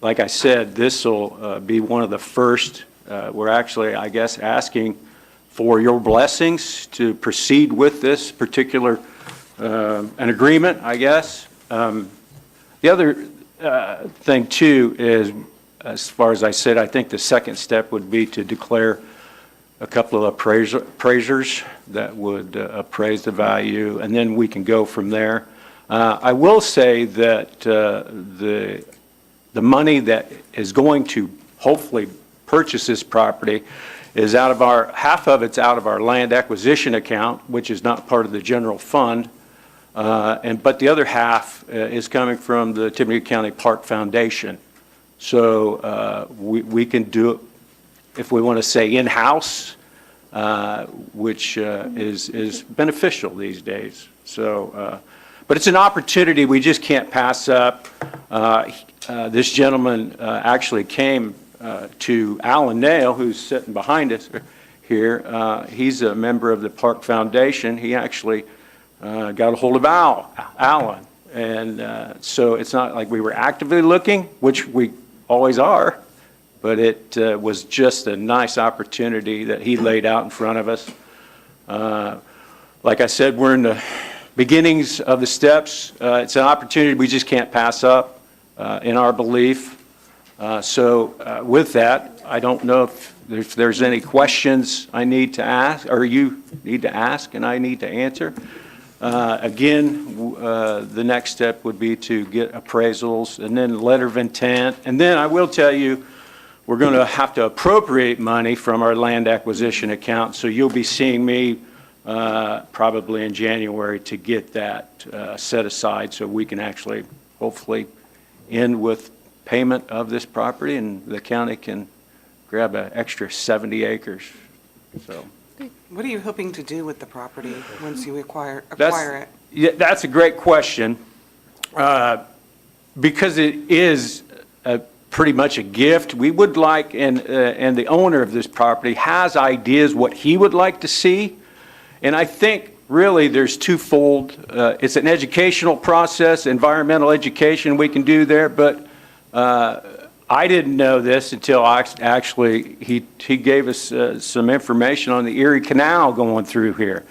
like I said, this will be one of the first. We're actually, I guess, asking for your blessings to proceed with this particular an agreement, I guess. The other thing too is, as far as I said, I think the second step would be to declare a couple of appraisers that would appraise the value, and then we can go from there. I will say that the money that is going to hopefully purchase this property is half of it's out of our land acquisition account, which is not part of the general fund, but the other half is coming from the Tippecanoe County Park Foundation. So we can do it, if we want to say in-house, which is beneficial these days. So, but it's an opportunity we just can't pass up. This gentleman actually came to Alan Nail, who's sitting behind us here. He's a member of the Park Foundation. He actually got a hold of Alan. And so it's not like we were actively looking, which we always are, but it was just a nice opportunity that he laid out in front of us. Like I said, we're in the beginnings of the steps. It's an opportunity we just can't pass up, in our belief. So with that, I don't know if there's any questions I need to ask, or you need to ask and I need to answer. Again, the next step would be to get appraisals and then letter of intent. And then I will tell you, we're going to have to appropriate money from our land acquisition account. So you'll be seeing me probably in January to get that set aside so we can actually hopefully end with payment of this property and the county can grab an extra 70 acres. So What are you hoping to do with the property once you acquire it? Yeah, that's a great question. Because it is pretty much a gift, we would like, and the owner of this property has ideas what he would like to see. And I think really there's twofold. It's an educational process, environmental education we can do there, but I didn't know this until actually he gave us some information on the Erie Canal going through here.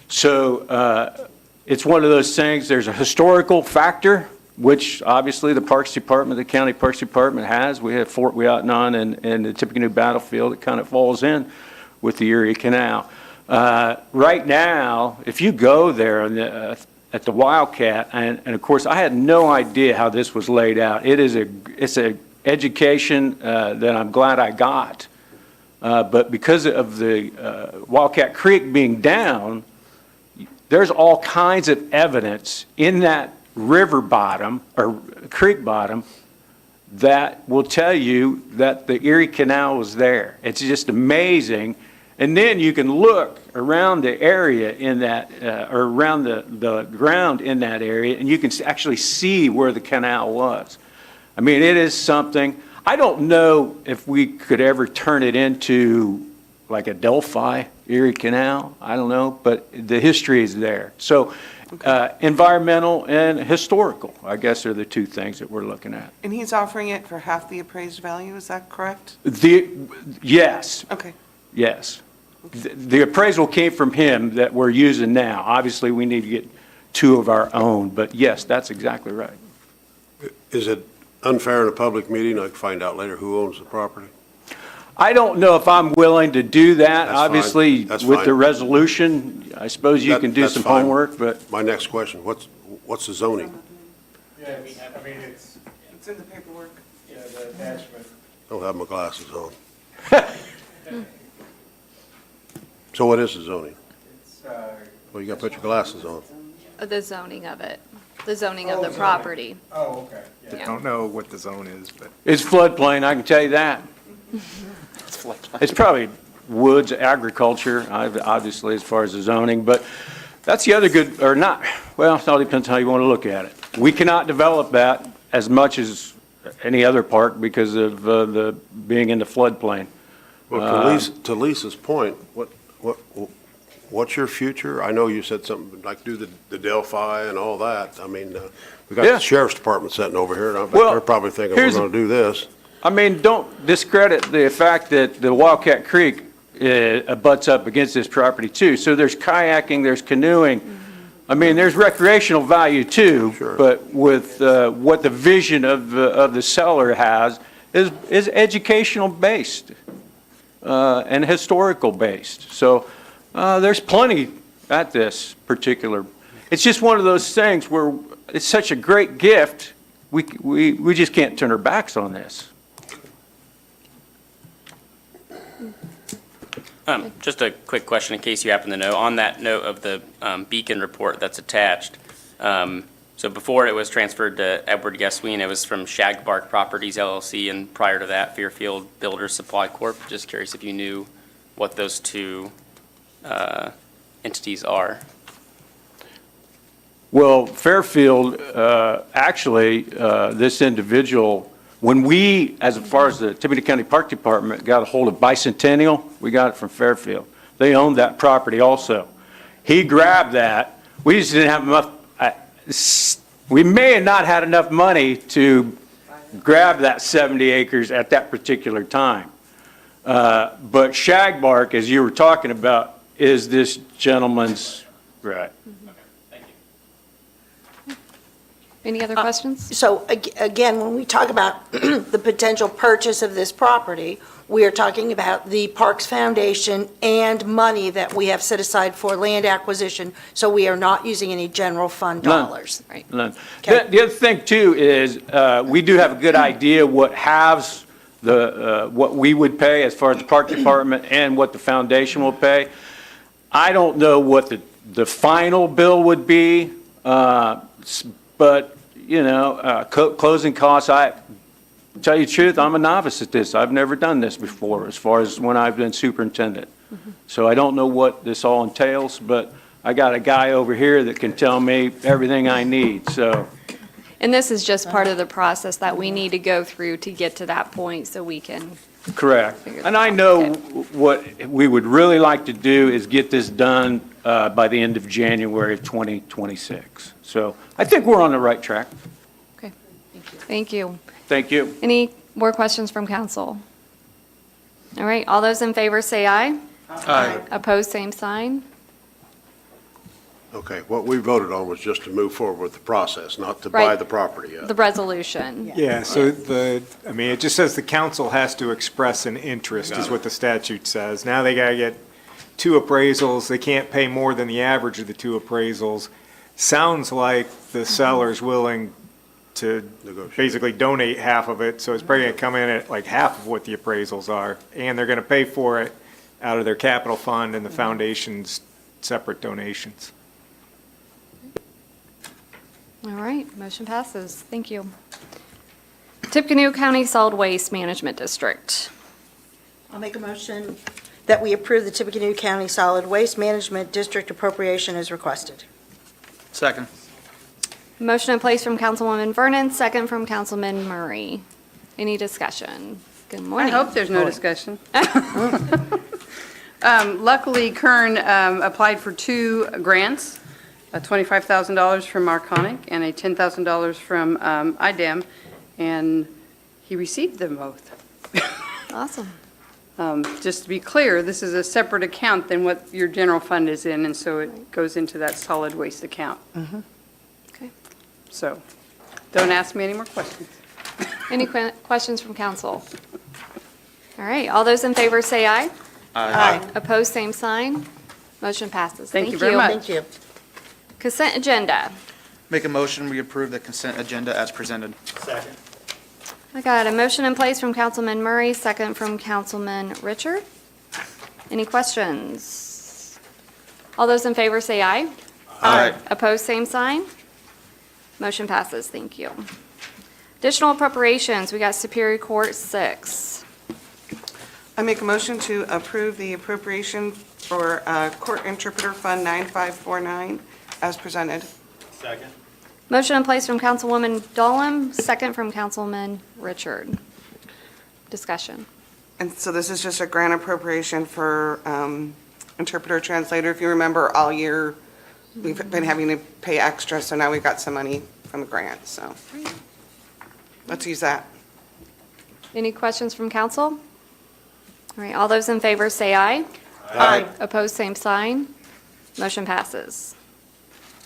So it's one of those things, there's a historical factor, which obviously the Parks Department, the County Parks Department has. We have Fort Weotnon and the Tippecanoe Battlefield. It kind of falls in with the Erie Canal. Right now, if you go there at the Wildcat, and of course I had no idea how this was laid out. It's a education that I'm glad I got. But because of the Wildcat Creek being down, there's all kinds of evidence in that river bottom or creek bottom that will tell you that the Erie Canal was there. It's just amazing. And then you can look around the area in that, or around the ground in that area, and you can actually see where the canal was. I mean, it is something. I don't know if we could ever turn it into like a Delphi Erie Canal. I don't know, but the history is there. So environmental and historical, I guess, are the two things that we're looking at. And he's offering it for half the appraised value, is that correct? Yes. Okay. Yes. The appraisal came from him that we're using now. Obviously, we need to get two of our own, but yes, that's exactly right. Is it unfair in a public meeting? I can find out later who owns the property. I don't know if I'm willing to do that. That's fine. Obviously, That's with fine. the resolution, I suppose you can do That's some fine. homework, but My next question, what's the zoning? Yeah, I mean, it's, It's in the paperwork. the attachment. I don't have my glasses on. So what is the zoning? Well, you gotta put your glasses on. The zoning of it, the zoning of the property. Oh, okay. I Yeah. don't know what the zone is, but. it's floodplain, I can tell you that. It's probably woods, agriculture, obviously, as far as the zoning, but that's the other good, or not, well, it all depends how you want to look at it. We cannot develop that as much as any other park because of the being in the floodplain. Well, to Lisa's point, what's your future? I know you said something like do the Delphi and all that. I mean, we got Yeah. the sheriff's department sitting over here, and I bet Well, they're probably thinking we're here's- gonna do this. I mean, don't discredit the fact that the Wildcat Creek butts up against this property too. So there's kayaking, there's canoeing. I mean, there's recreational value too. Sure. But with what the vision of the seller has is educational based and historical based. So there's plenty at this particular. It's just one of those things where it's such a great gift. We just can't turn our backs on this. Just a quick question in case you happen to know. On that note of the Beacon report that's attached, so before it was transferred to Edward Gasween, it was from Shagbark Properties LLC, and prior to that, Fairfield Builders Supply Corp. Just curious if you knew what those two entities are. Well, Fairfield, actually, this individual, when we, as far as the Tippecanoe County Park Department, got a hold of Bicentennial, we got it from Fairfield. They owned that property also. He grabbed that. We just didn't have enough, we may have not had enough money to grab that 70 acres at that particular time. But Shagbark, as you were talking about, is this gentleman's, right. Any other questions? So again, when we talk about the potential purchase of this property, we are talking about the Parks Foundation and money that we have set aside for land acquisition, so we are not using any general fund None. dollars. Right. None. Okay. The other thing too is, we do have a good idea what halves what we would pay as far as the park department and what the foundation will pay. I don't know what the final bill would be, but, you know, closing costs, tell you the truth, I'm a novice at this. I've never done this before, as far as when I've been superintendent. So I don't know what this all entails, but I got a guy over here that can tell me everything I need, so. And this is just part of the process that we need to go through to get to that point so we can, Correct. Figure And that I out. know Okay. what we would really like to do is get this done by the end of January of 2026. So I think we're on the right track. okay. Thank you. Thank you. Any more questions from council? All right, all those in favor say aye. Aye. Opposed, same sign. Okay, what we voted on was just to move forward with the process, not to buy Right. the property yet. The resolution. Yeah, so I mean, it just says the council has to express an interest, is what the statute says. Now they gotta get 2 appraisals, they can't pay more than the average of the 2 appraisals. Sounds like the seller's willing to Negotiate. basically donate half of it, so it's probably gonna come in at like half of what the appraisals are. And they're gonna pay for it out of their capital fund and the foundation's separate donations. All right, motion passes. Thank you. Tippecanoe County Solid Waste Management District. I'll make a motion that we approve the Tippecanoe County Solid Waste Management District appropriation as requested. Second. Motion in place from Councilwoman Vernon, second from Councilman Murray. Any discussion? Good I morning. hope there's no discussion. Luckily, Kern applied for 2 grants, a $25,000 from Marconic and a $10,000 from IDEM, and he received them both. Awesome. Just to be clear, this is a separate account than what your general fund is in, and so it goes into that solid waste account. Okay. So, don't ask me any more questions. Any questions from council? All right, all those in favor say aye. Aye. Opposed, same sign. Motion passes. Thank you very much. Thank you. Consent agenda. Make a motion, we approve the consent agenda as presented. Second. I got a motion in place from Councilman Murray, second from Councilman Richard. Any questions? All those in favor say aye. Aye. Opposed, same sign. Motion passes. Thank you. Additional appropriations, we got Superior Court 6. I make a motion to approve the appropriation for Court Interpreter Fund 9549 as presented. Second. Motion in place from Councilwoman Dolam, second from Councilman Richard. Discussion. And so this is just a grant appropriation for interpreter translator. If you remember, all year, we've been having to pay extra, so now we've got some money from the grant, so let's use that. Any questions from council? All right, all those in favor say aye. Aye. Opposed, same sign. Motion passes.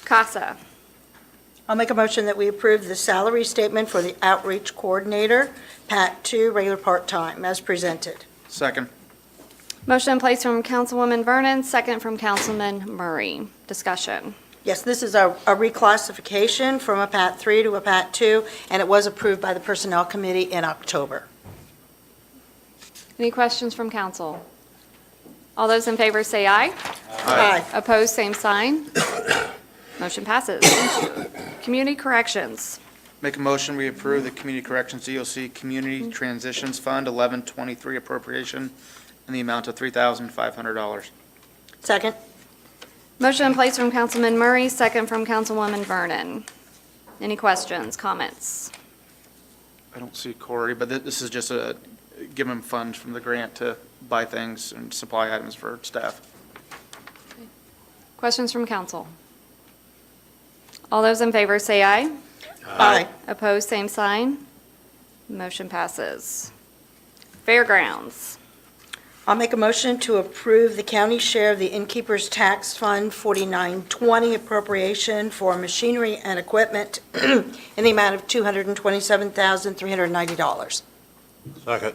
CASA. I'll make a motion that we approve the salary statement for the outreach coordinator, Pat 2, regular part-time, as presented. Second. Motion in place from Councilwoman Vernon, second from Councilman Murray. Discussion. Yes, this is a reclassification from a Pat 3 to a Pat 2, and it was approved by the Personnel Committee in October. Any questions from council? All those in favor say aye. Aye. Opposed, same sign. Motion passes. Community corrections. Make a motion, we approve the Community Corrections DOC Community Transitions Fund 1123 appropriation in the amount of $3,500. Second? Motion in place from Councilman Murray, second from Councilwoman Vernon. Any questions, comments? I don't see Corey, but this is just a, give him funds from the grant to buy things and supply items for staff. Questions from council? All those in favor say aye. Aye. Opposed, same sign. Motion passes. Fairgrounds. I'll make a motion to approve the county share of the Innkeeper's Tax Fund 4920 appropriation for machinery and equipment in the amount of $227,390. Second.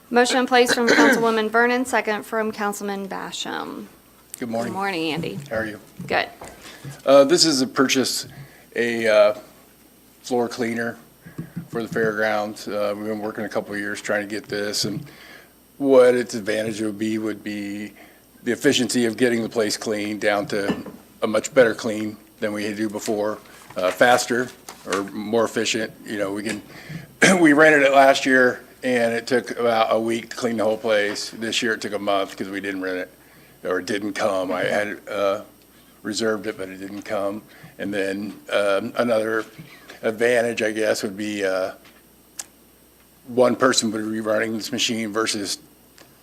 Motion in place from Councilwoman Vernon, second from Councilman Basham. Good Good morning. morning, Andy. How are you? Good. This is to purchase a floor cleaner for the fairgrounds. We've been working a couple of years trying to get this, and what its advantage would be the efficiency of getting the place clean down to a much better clean than we do before. faster or more efficient. You know, we can, we rented it last year and it took about a week to clean the whole place. This year it took a month because we didn't rent it, or it didn't come. I had reserved it, but it didn't come. And then another advantage, I guess, would be one person would be running this machine versus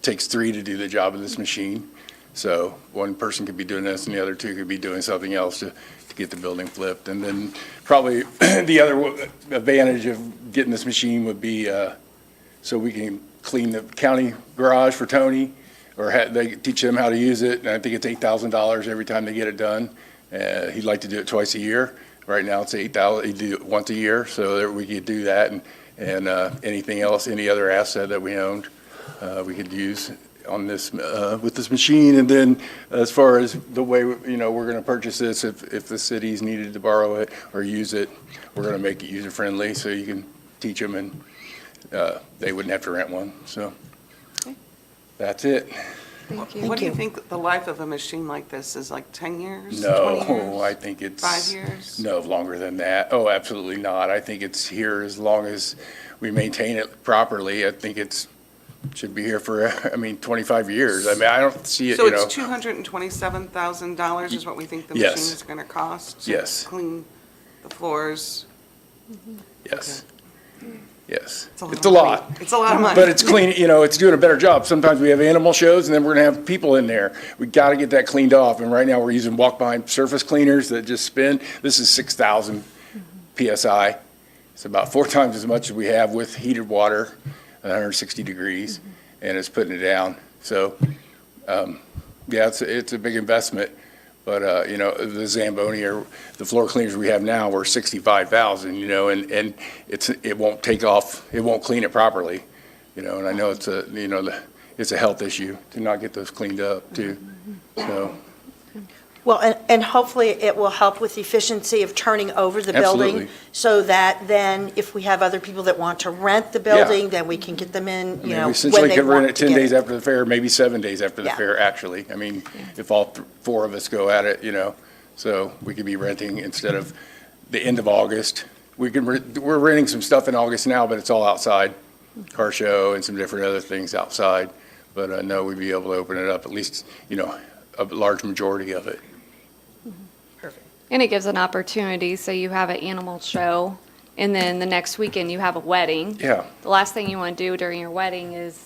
takes three to do the job of this machine. So one person could be doing this and the other two could be doing something else to get the building flipped. And then probably the other advantage of getting this machine would be so we can clean the county garage for Tony, or they teach them how to use it. And I think it's $8,000 every time they get it done. He'd like to do it twice a year. Right now it's $8,000. He'd do it once a year, so that we could do that. And anything else, any other asset that we owned, we could use on this with this machine. And then as far as the way, you know, we're going to purchase this, if the city's needed to borrow it or use it, we're going to make it user friendly so you can teach them and they wouldn't have to rent one. So that's it. Thank you. What do you think the life of a machine like this is, like 10 years? 20 No, years? I think it's 5 years? No, longer than that. Oh, absolutely not. I think it's here as long as we maintain it properly. I think should be here for, 25 years. I mean, I don't see it, So you know. it's $227,000 is what we think the Yes. machine is going to cost? to Yes. Clean the floors? Yes. Yes. It's a lot It's a of lot. money. It's a lot of money. But it's clean, you know, it's doing a better job. Sometimes we have animal shows and then we're gonna have people in there. We gotta get that cleaned off. And right now we're using walk-behind surface cleaners that just spin. This is 6,000 PSI. It's about 4 times as much as we have with heated water, 160 degrees, and it's putting it down. So, yeah, it's a big investment. But, you know, the Zamboni or the floor cleaners we have now were 65,000, you know, and it won't take off, it won't clean it properly, you know, and I know it's it's a health issue to not get those cleaned up too, so. Well, and hopefully it will help with the efficiency of turning over the building. Absolutely. So that then if we have other people that want to rent the building, then we can get them in, I you mean, know, we when essentially they could rent want it to 10 get days it. after the fair, maybe 7 days after the Yeah. fair, actually. I mean, if all 4 of us go at it, you know, so we could be renting instead of the end of August. We're renting some stuff in August now, but it's all outside, car show and some different other things outside. But no, we'd be able to open it up, at least, you know, a large majority of it. And it gives an opportunity, so you have an animal show, and then the next weekend you have a wedding. Yeah. The last thing you want to do during your wedding is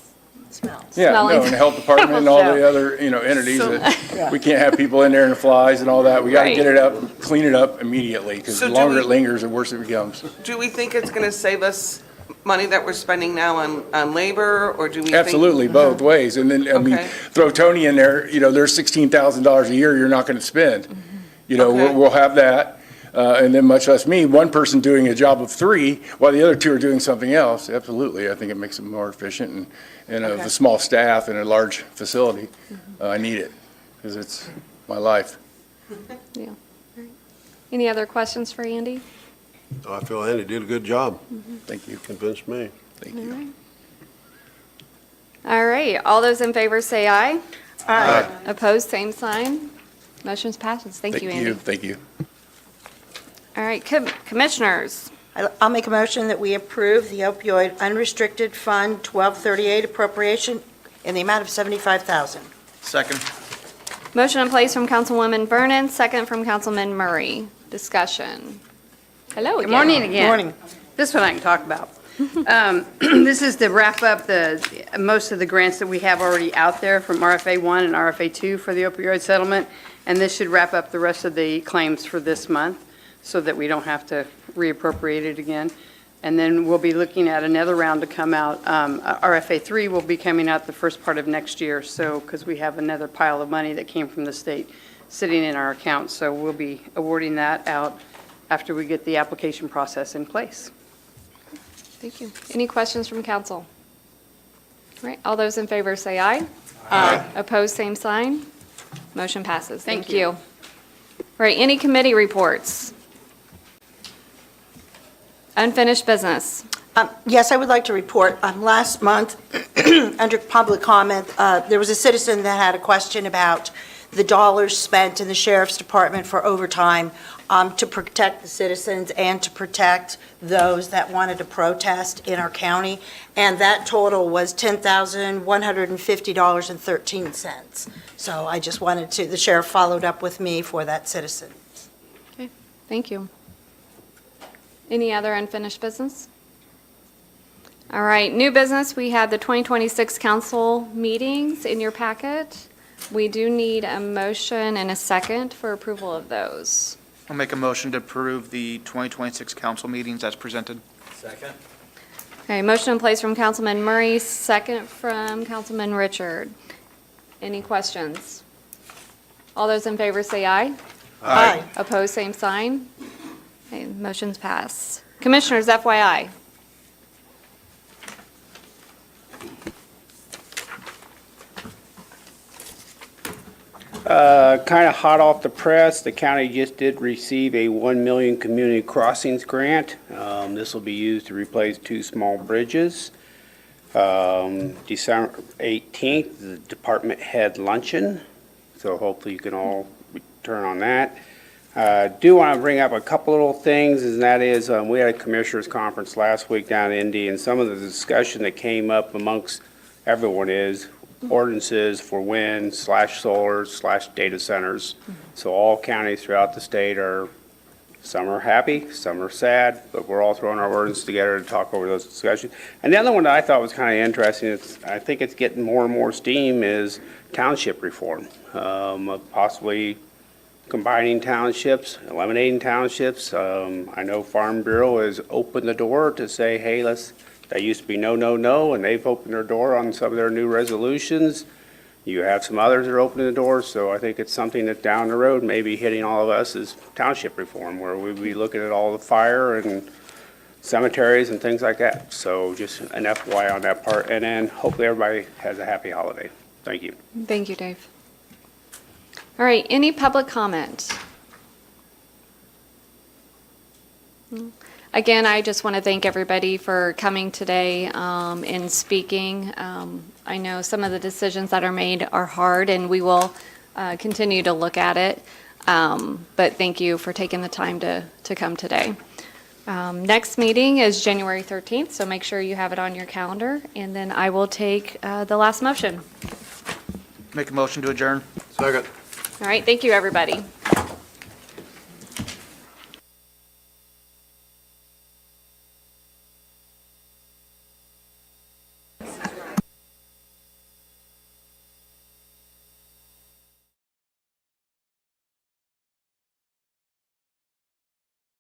Smells. Yeah, smelling no, and the health department and all animal the show. other, you know, entities So- that, we can't have people in there and the flies and all that. We gotta Right. get it up, clean it up immediately, because So the do longer we- it lingers, the worse it becomes. Do we think it's going to save us money that we're spending now on labor, or do we think? Absolutely, both ways. And then, I mean, Okay. throw Tony in there, you know, there's $16,000 a year you're not gonna spend. You know, Okay. we'll have that, and then much less me, one person doing a job of 3, while the other 2 are doing something else. Absolutely, I think it makes it more efficient, and of Okay. a small staff and a large facility, I need it, because it's my life. Yeah. Any other questions for Andy? I feel Andy did a good job. Thank you. Convinced me. Thank you. All right, all those in favor say aye. Aye. Opposed, same sign. Motion's passes. Thank you, Andy. Thank you. All right, commissioners. I'll make a motion that we approve the opioid unrestricted fund 1238 appropriation in the amount of $75,000. Second. Motion in place from Councilwoman Vernon, second from Councilman Murray. Discussion. Hello again. Good morning again. Morning. This one I can talk about. This is to wrap up most of the grants that we have already out there from RFA 1 and RFA 2 for the opioid settlement. And this should wrap up the rest of the claims for this month so that we don't have to reappropriate it again. And then we'll be looking at another round to come out. RFA 3 will be coming out the first part of next year, so, because we have another pile of money that came from the state sitting in our account. So we'll be awarding that out after we get the application process in place. Thank you. Any questions from council? All right, all those in favor say aye. Aye. Opposed, same sign. Motion passes. Thank you. All right, any committee reports? Unfinished business. Yes, I would like to report. Last month, under public comment, there was a citizen that had a question about the dollars spent in the sheriff's department for overtime. to protect the citizens and to protect those that wanted to protest in our county. And that total was $10,150.13. So I just wanted to, the sheriff followed up with me for that citizen. Okay, thank you. Any other unfinished business? All right, new business, we have the 2026 council meetings in your packet. We do need a motion and a second for approval of those. I'll make a motion to approve the 2026 council meetings as presented. Second. Okay, motion in place from Councilman Murray, second from Councilman Richard. Any questions? All those in favor say aye. Aye. Opposed, same sign. Okay, motion's pass. Commissioners, FYI. Kind of hot off the press, the county just did receive a 1 million community crossings grant. This will be used to replace 2 small bridges. December 18th, the department head luncheon, so hopefully you can all return on that. Do want to bring up a couple little things, and that is, we had a commissioners conference last week down in Indy, and some of the discussion that came up amongst everyone is ordinances for wind/solar/data centers. So all counties throughout the state are, some are happy, some are sad, but we're all throwing our ordinances together to talk over those discussions. And the other one that I thought was kind of interesting, I think it's getting more and more steam, is township reform. Of possibly combining townships, eliminating townships. I know Farm Bureau has opened the door to say, hey, that used to be no, no, no, and they've opened their door on some of their new resolutions. You have some others that are opening the door, so I think it's something that down the road may be hitting all of us is township reform, where we'll be looking at all the fire and cemeteries and things like that. So just an FYI on that part, and then hopefully everybody has a happy holiday. Thank you. Thank you, Dave. All right, any public comment? Again, I just want to thank everybody for coming today and speaking. I know some of the decisions that are made are hard, and we will continue to look at it. But thank you for taking the time to come today. Next meeting is January 13th, so make sure you have it on your calendar. And then I will take the last motion. Make a motion to adjourn. Second. All right, thank you, everybody.